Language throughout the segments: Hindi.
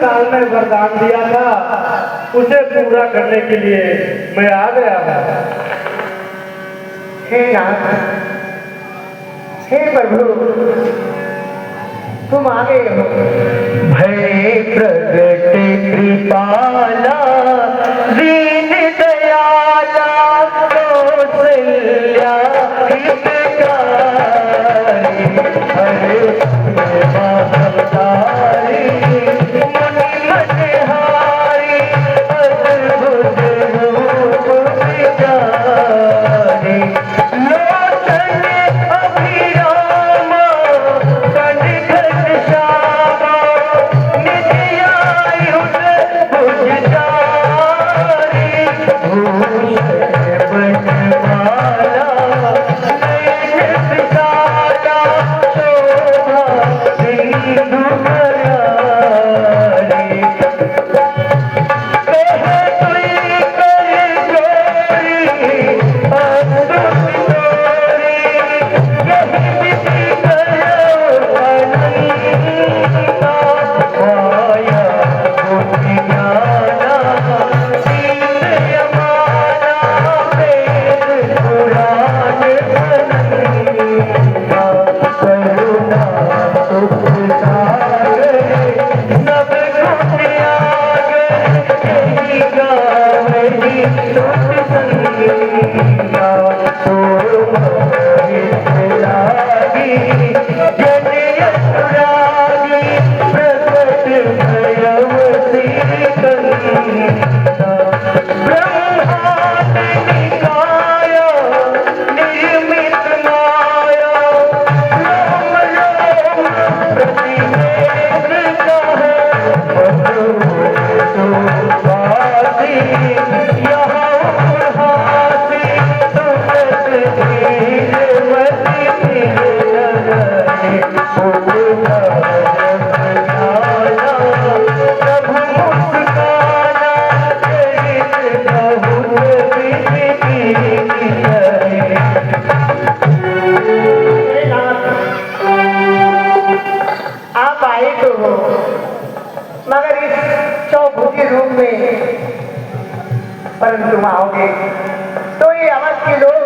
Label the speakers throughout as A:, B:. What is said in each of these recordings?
A: काल में वरदान दिया था उसे पूरा करने के लिए मैं आ गया हूँ।
B: हे नाथ, हे प्रभु, तुम आ गए हो।
C: भय प्रगट कृपाला दीन दयाला कौशल्या हितकारी हरे महतारी मुनि मनहारी अद्भुत रूप विचारी लोचन अभिराम कनघट श्यामा नित्यायुध भुजचारी भूषण बनमाला नयन विशाला शोभा सिंधु करारी
B: आप आए तो हो, मगर इस चौभुजी रूप में, परंतु तुम आओगे तो ये अवध के लोग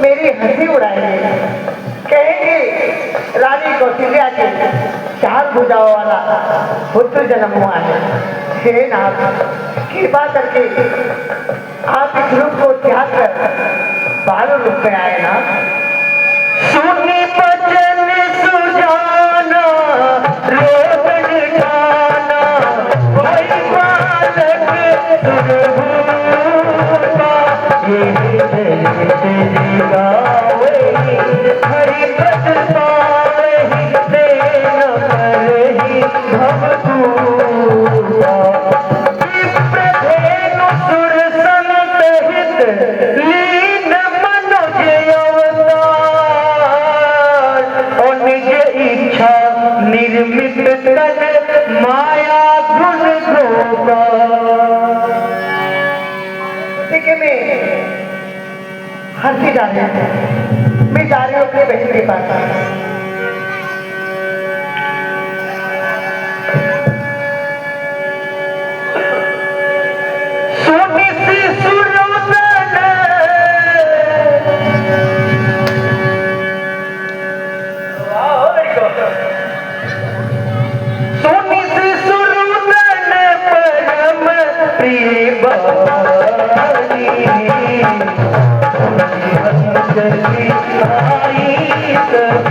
B: मेरी हंसी उड़ाएंगे, कहेंगे रानी कौशल्या के 4 भुजाओं वाला पुत्र जन्म हुआ है। हे नाथ, कृपा करके आप इस रूप को त्याग कर बाल रूप में आए ना।
C: सुनी बचन सुजाना रोदन गाना वही बालक सुरभूपा ये तेरी गावे हरि पद पावहि देन करहि भवतूपा विप्रधेनु सुर संत हित लीन मनुज अवतार और निज इच्छा निर्मित तन माया गुण गोपाल।
B: देखिए मैं हंसी जा रही हूँ, मैं जा रही हूँ अपने बहन के पास।
C: सुनि सुरदन सुनि सुरदन परम प्रिय बानी हंसली आई सब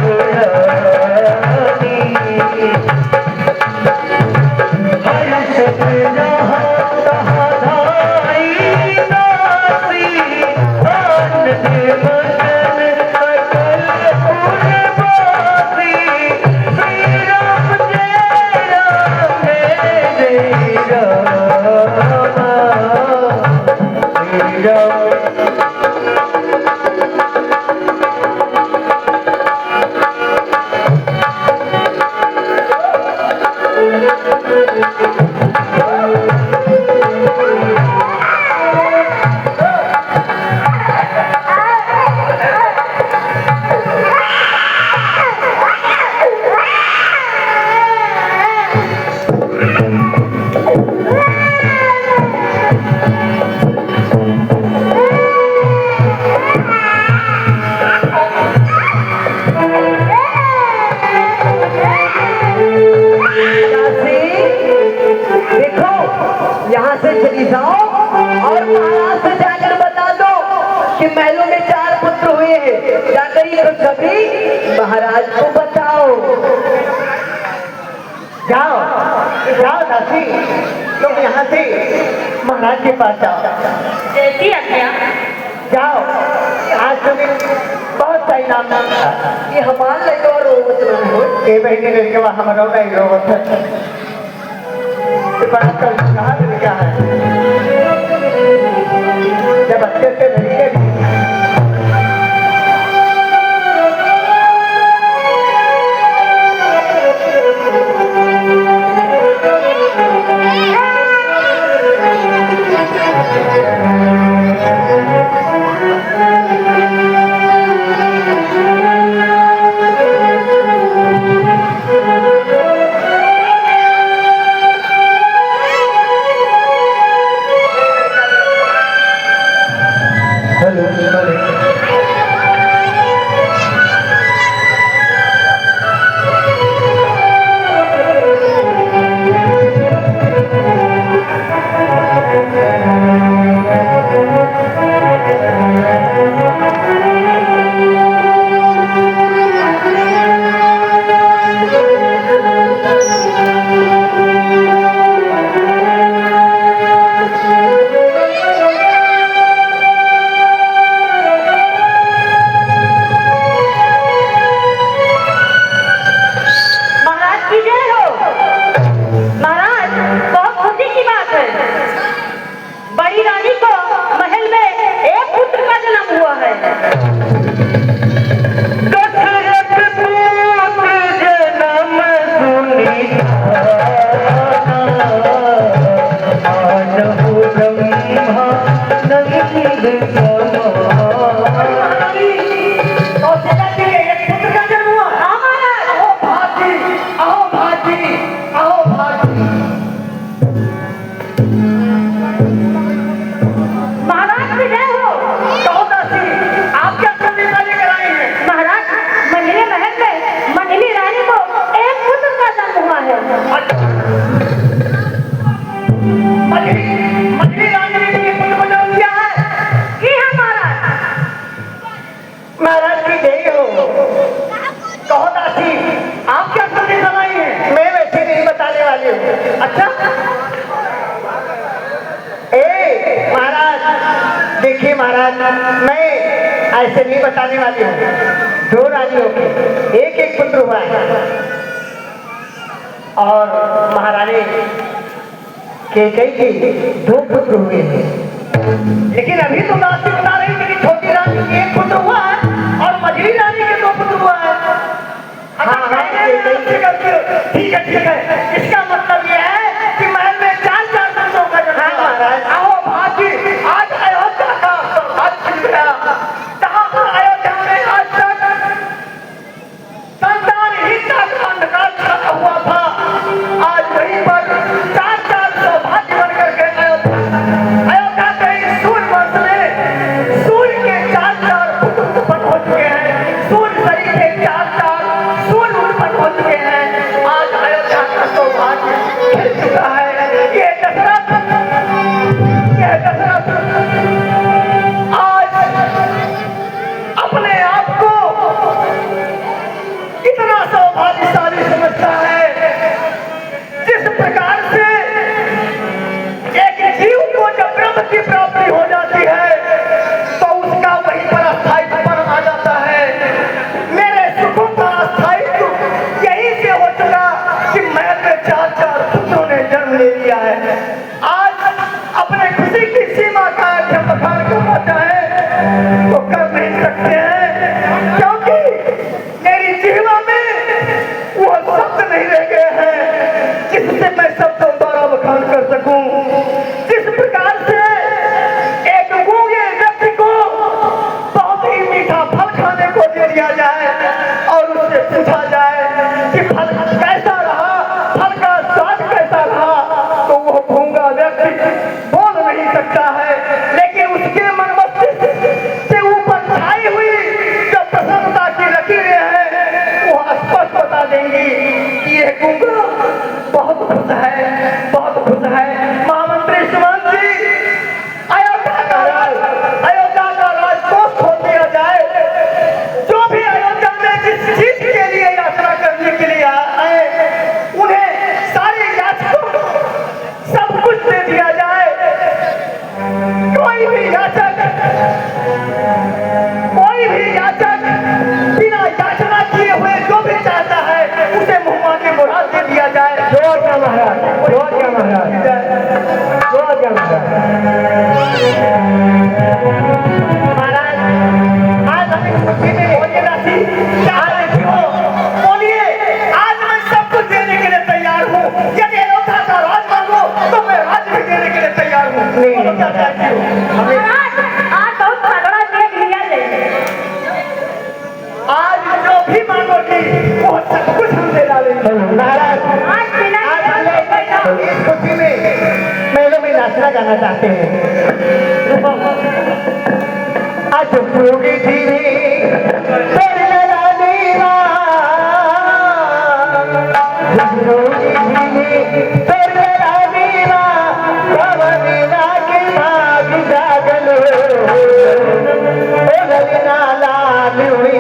B: यहाँ से चली जाओ और महाराज से जाकर बता दो कि महलों में 4 पुत्र हुए हैं। जाकर ही खुशखबरी महाराज को बताओ। जाओ जाओ दासी, तुम यहाँ से महाराज के पास जाओ।
D: जैसी आज्ञा।
B: जाओ, आज तुम्हें बहुत सा इनाम था। ये हमारे लगे और ये बहनी लड़के वहाँ हमारा नहीं रोवत है। ये बड़ा कल कहाँ से लिखा है? जब अच्छे से लड़के मैं ऐसे नहीं बताने वाली हूँ। 2 रानियों के एक पुत्र हुआ है और महारानी केकई के 2 पुत्र हुए हैं। लेकिन अभी तो दासी बता रही थी कि छोटी रानी के 1 पुत्र हुआ है और मझली रानी के 2 पुत्र हुआ है। हाँ, ठीक है। इसका मतलब यह है कि महल में 4 पुत्रों का जन्म हुआ है। आओ भाभी, आज अयोध्या का अयोध्या में आज तक संतानहीनता का अंधकार छाया हुआ था। आज वहीं पर 4 सौभाग्य बनकर के अयोध्या के इस सूर्य वंश में सूर्य के 4 पुत्र उत्पन्न हो चुके हैं। सूर्य शरीर के 4 सूर्य उत्पन्न हो चुके हैं। आज अयोध्या का सौभाग्य
A: भी देने के लिए तैयार हूँ। बोलो क्या चाहती हो?
D: महाराज आज बहुत तगड़ा देख लिया ले।
A: आज जो भी मांगोगी वो सब कुछ हम दे डालेंगे।
B: महाराज
D: आज बिना
B: इस खुशी में मेलों में नाचना गाना चाहते हैं। आज पूरी थी तेरे रानीवा, पूरी थी तेरे रानीवा, भवनीना की भाग जागलो, ओ ललना लाल हुई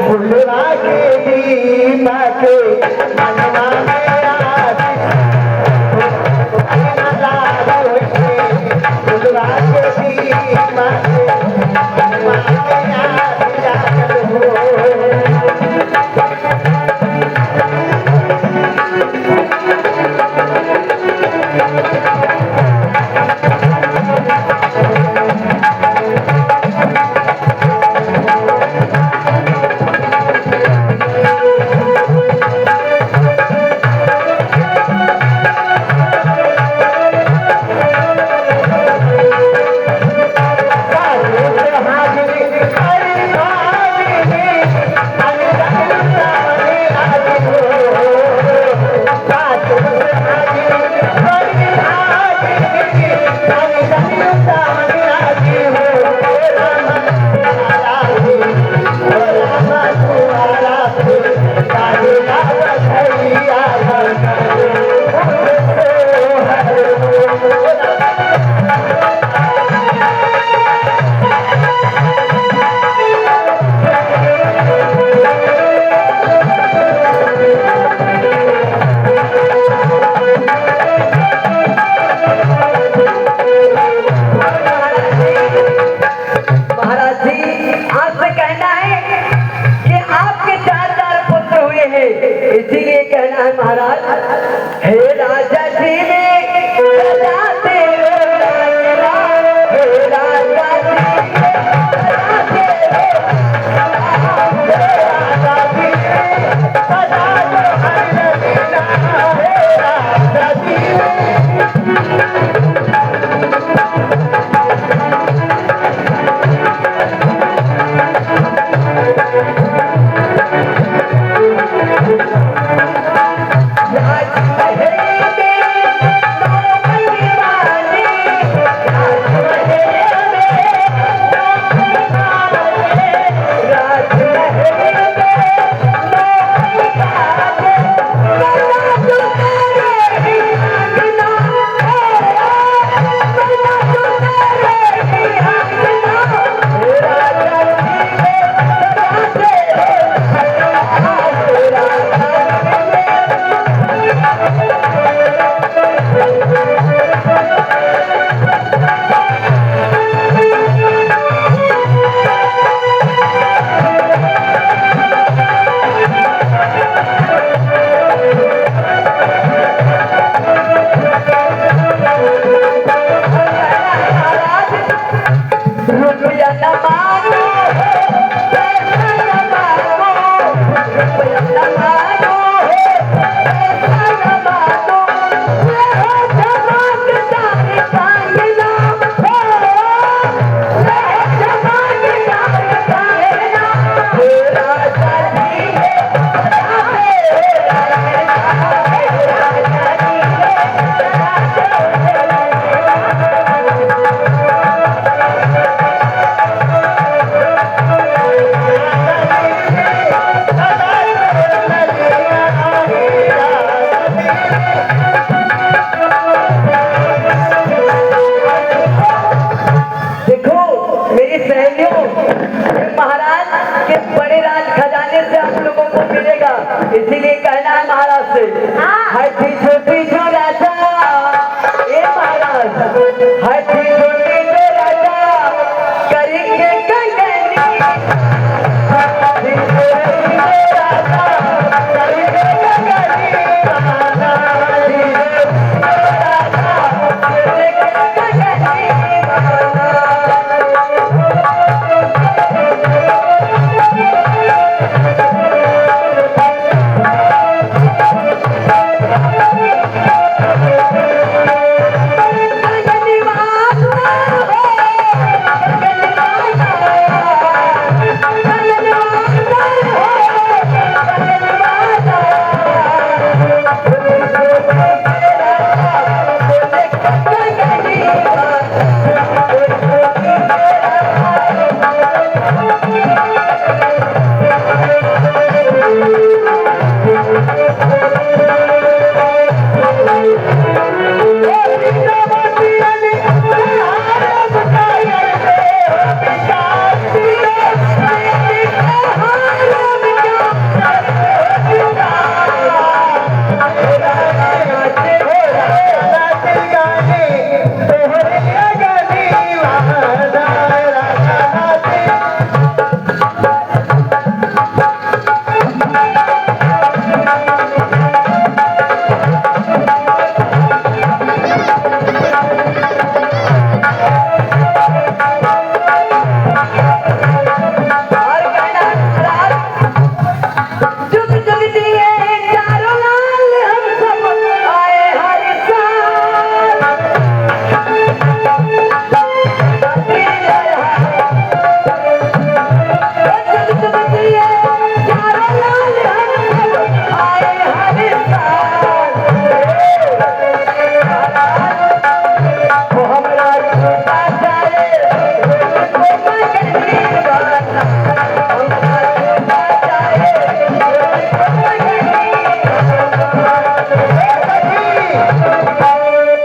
B: फुलवा के दीपा के मनवा में आस, ललना लाल हुई फुलवा के दीपा के मनवा में आस जागलो।
C: महाराज जी आपसे कहना है कि आपके 4 पुत्र हुए हैं, इसीलिए कहना है महाराज, हे राजा जी ने सजाते हो राजा, हे राजा जी ने सजाते हो राजा जी ने सजा दो हर नगीना, हे राजा जी ने। राज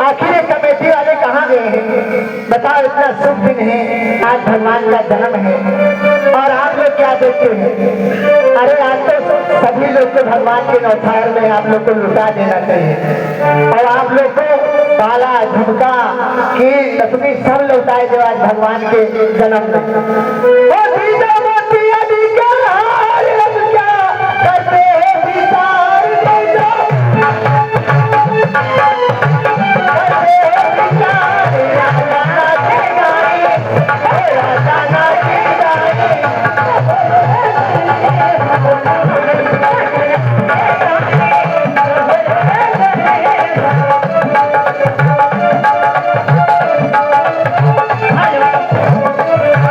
B: आखिर ये कमेटी वाले कहाँ गए हैं? बताओ, इतना शुभ दिन है, आज भगवान का जन्म है और आप लोग क्या देखते हैं? अरे आज तो सभी लोग को भगवान के नौछावर में आप लोग को लुटा देना चाहिए और आप लोग को बाला झुमका की लक्ष्मी सब लौटाए दो आज भगवान के जन्म में।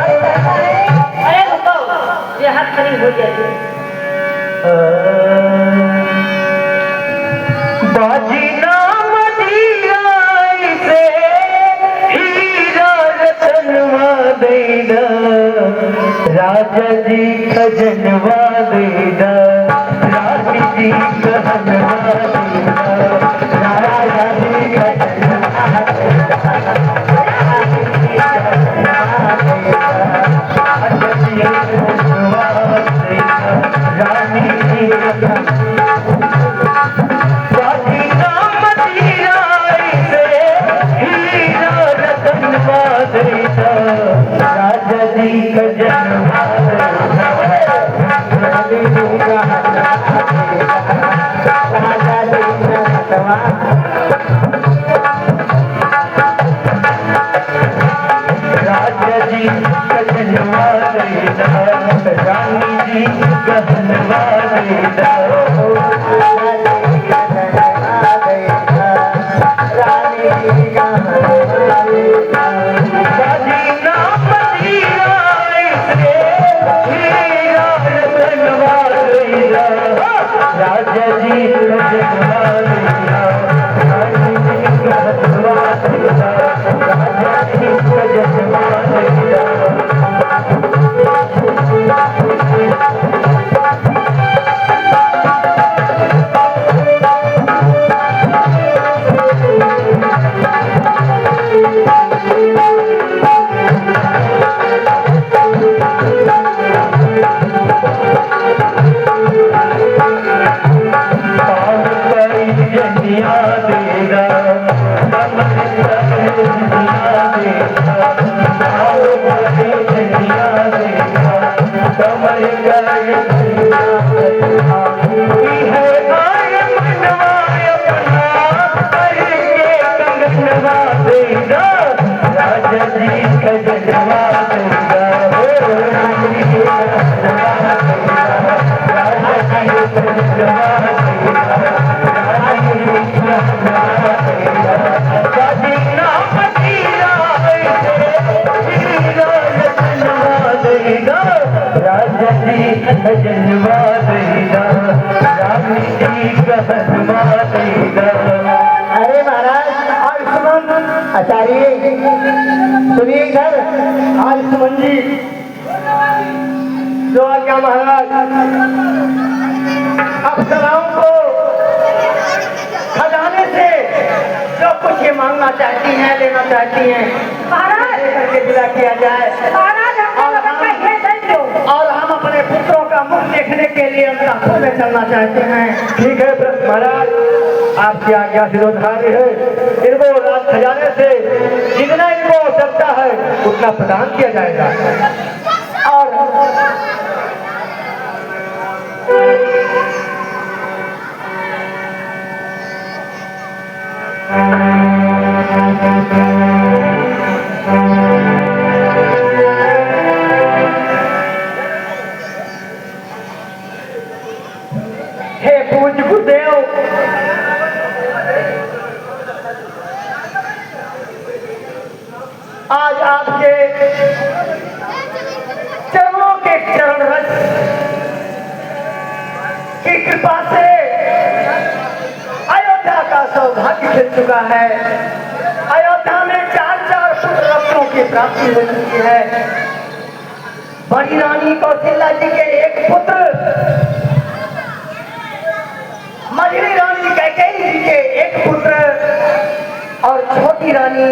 D: अरे रुको, ये हाथ खड़ी हो जाएगी।
C: बाजी नाम दियाई से हीरा रतनवा देना, राजा जी खजनवा देना, रानी जी कहनवा देना, राजा जी खजनवा देना, रानी जी कहनवा देना, राजा जी खजनवा देना, रानी जी कहनवा राजा जी का जन्म राजा जी का जन्म रानी जी कहनवा देना, राजा जी खजनवा देना, रानी जी कहनवा देना, राजा जी खजनवा देना। खजनवा देना, रानी जी कहनवा देना।
B: अरे महाराज आयुष्मान आचार्य सुनिए इधर।
A: आयुष्मान जी, जो आज्ञा महाराज। अप्सराओं को खजाने से जो कुछ ये मांगना चाहती हैं, लेना चाहती हैं,
D: महाराज
A: करके विदा किया जाए
D: महाराज हमको लगा ये दे दो।
A: और हम अपने पुत्रों का मुख देखने के लिए अंतःपुर में चलना चाहते हैं। ठीक है महाराज, आपकी आज्ञा सिरोधार्य है। इनको राज खजाने से जितना इनको आवश्यकता है उतना प्रदान किया जाएगा।
B: और
A: हे पूज्य गुरुदेव, आज आपके चरणों के चरण रस की कृपा से अयोध्या का सौभाग्य खिल चुका है। अयोध्या में 4 पुत्र रत्नों की प्राप्ति हो चुकी है। बड़ी रानी कौशल्या जी के एक पुत्र, मझली रानी कैकेयी जी के एक पुत्र और
B: की रानी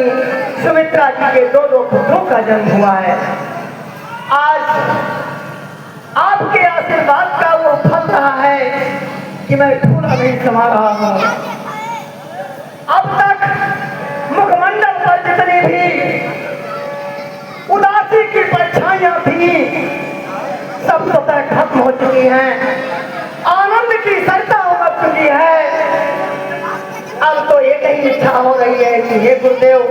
B: सुमित्रा जी के दो पुत्रों का जन्म हुआ है। आज आपके आशीर्वाद का वो फल रहा है कि मैं फूला नहीं समा रहा हूँ। अब तक मुखमंडल पर जितनी भी उदासी की परछाइयां थी सब तो तक खत्म हो चुकी हैं, आनंद की सरता उमड़ चुकी है। अब तो एक ही इच्छा हो रही है कि हे गुरुदेव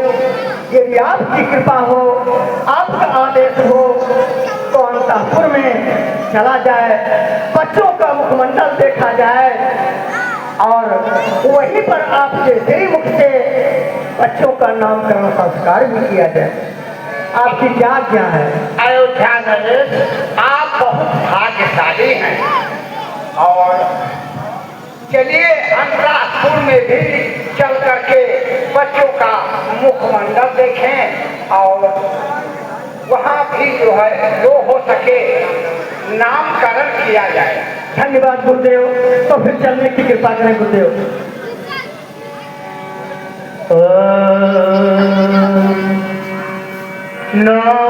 B: यदि आपकी कृपा हो, आपका आदेश हो तो अंतःपुर में चला जाए, बच्चों का मुखमंडल देखा जाए और वहीं पर आपके श्रीमुख से बच्चों का नामकरण संस्कार भी किया जाए। आपकी क्या आज्ञा है?
A: अयोध्या नरेश, आप बहुत भाग्यशाली हैं और चलिए अंतरापुर में भी चल करके बच्चों का मुखमंडल देखें और वहाँ भी जो है जो हो सके नामकरण किया जाए।
B: धन्यवाद गुरुदेव, तो फिर चलने की कृपा करें गुरुदेव।
A: ना